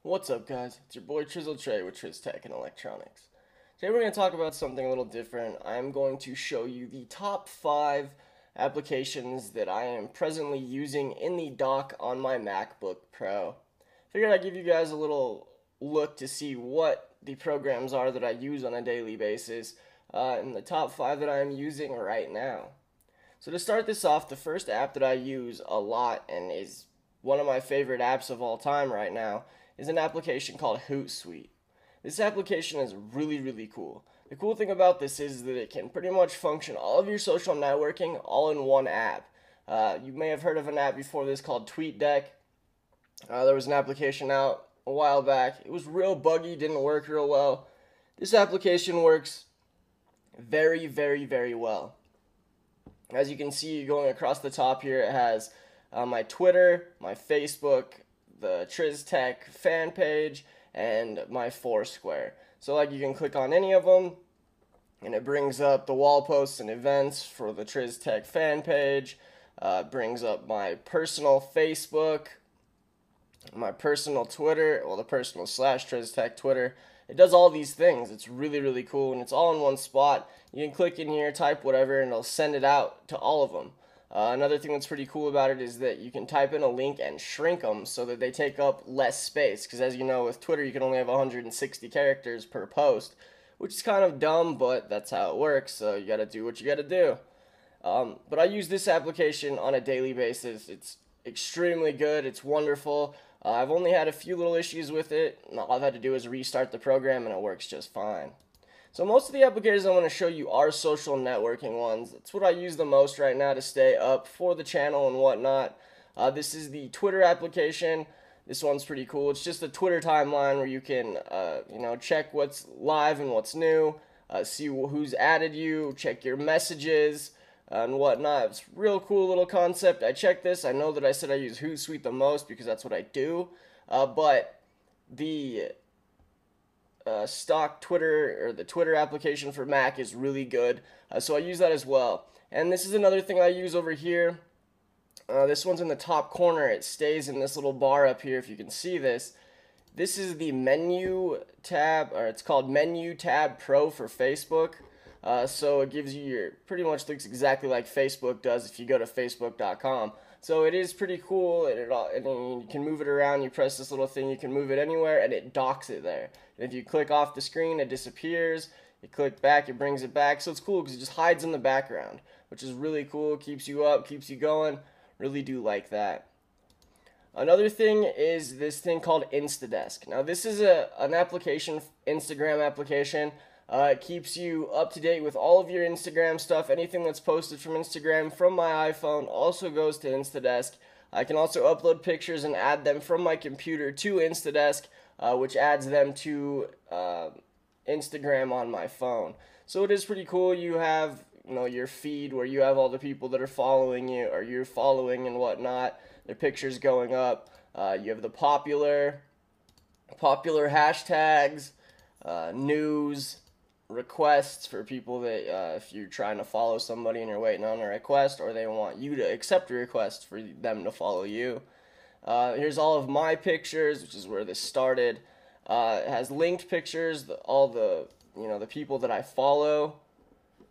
What's up, guys? It's your boy Trizzle Trey with TrizzTech&Electronix. Today we're going to talk about something a little different. I'm going to show you the top 5 applications that I am presently using in the dock on my MacBook Pro. Figured I'd give you guys a little look to see what the programs are that I use on a daily basis, and the top 5 that I am using right now. So to start this off, the first app that I use a lot and is one of my favorite apps of all time right now is an application called HootSuite. This application is really cool. The cool thing about this is that it can pretty much function all of your social networking all in one app. You may have heard of an app before this called TweetDeck. There was an application out a while back. It was real buggy, didn't work real well. This application works very well. As you can see going across the top here, it has my Twitter, my Facebook, the TrizzTech fan page, and my Foursquare. So like you can click on any of them, and it brings up the wall posts and events for the TrizzTech fan page. Brings up my personal Facebook, my personal Twitter, well the personal / TrizzTech Twitter. It does all these things. It's really cool, and it's all in one spot. You can click in here, type whatever, and it'll send it out to all of them. Another thing that's pretty cool about it is that you can type in a link and shrink them so that they take up less space. Because as you know, with Twitter, you can only have 160 characters per post, which is kind of dumb, but that's how it works. So you got to do what you got to do. But I use this application on a daily basis. It's extremely good. It's wonderful. I've only had a few little issues with it. All I've had to do is restart the program, and it works just fine. So most of the applications I want to show you are social networking ones. That's what I use the most right now to stay up for the channel and whatnot. This is the Twitter application. This one's pretty cool. It's just a Twitter timeline where you can, check what's live and what's new, see who's added you, check your messages, and whatnot. It's a real cool little concept. I checked this. I know that I said I use HootSuite the most because that's what I do, but the stock Twitter or the Twitter application for Mac is really good, so I use that as well. And this is another thing I use over here. This one's in the top corner. It stays in this little bar up here if you can see this. This is the menu tab, or it's called Menu Tab Pro for Facebook. So it gives you your, pretty much looks exactly like Facebook does if you go to facebook.com. So it is pretty cool, and you can move it around. You press this little thing, you can move it anywhere, and it docks it there. And if you click off the screen, it disappears. You click back, it brings it back. So it's cool because it just hides in the background, which is really cool. Keeps you up, keeps you going. Really do like that. Another thing is this thing called Instadesk. Now this is an application, Instagram application. It keeps you up to date with all of your Instagram stuff. Anything that's posted from Instagram from my iPhone also goes to Instadesk. I can also upload pictures and add them from my computer to Instadesk, which adds them to Instagram on my phone. So it is pretty cool. You have your feed where you have all the people that are following you or you're following and whatnot. Their pictures going up. You have the popular hashtags, news, requests for people that if you're trying to follow somebody and you're waiting on a request, or they want you to accept a request for them to follow you. Here's all of my pictures, which is where this started. It has linked pictures, all the the people that I follow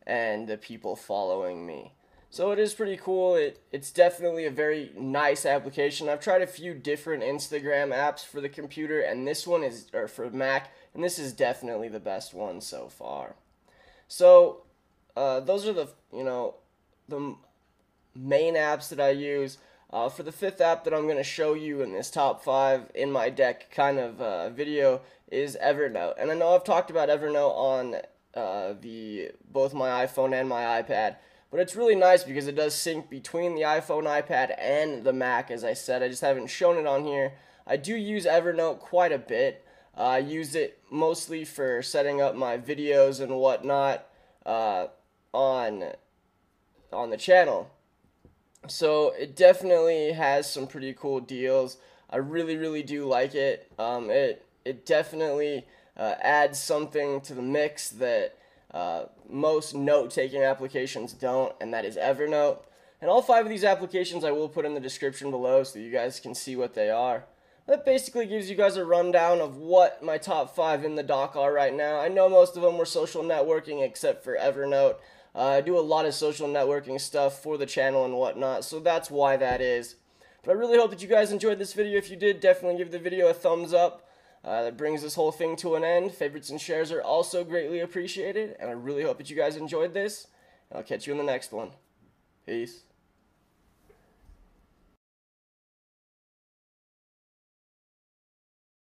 and the people following me. So it is pretty cool. It's definitely a very nice application. I've tried a few different Instagram apps for the computer, and this one is, or for Mac, and this is definitely the best one so far. So those are the the main apps that I use. For the fifth app that I'm going to show you in this top 5 in my deck kind of video is Evernote. And I know I've talked about Evernote on both my iPhone and my iPad. But it's really nice because it does sync between the iPhone, iPad, and the Mac, as I said. I just haven't shown it on here. I do use Evernote quite a bit. I use it mostly for setting up my videos and whatnot on the channel. So it definitely has some pretty cool deals. I really do like it. It definitely adds something to the mix that most note-taking applications don't, and that is Evernote. And all 5 of these applications I will put in the description below so you guys can see what they are. that basically gives you guys a rundown of what my top 5 in the dock are right now. I know most of them were social networking except for Evernote. I do a lot of social networking stuff for the channel and whatnot, so that's why that is. But I really hope that you guys enjoyed this video. If you did, definitely give the video a thumbs up. That brings this whole thing to an end. Favorites and shares are also greatly appreciated, and I really hope that you guys enjoyed this. I'll catch you in the next one. Peace.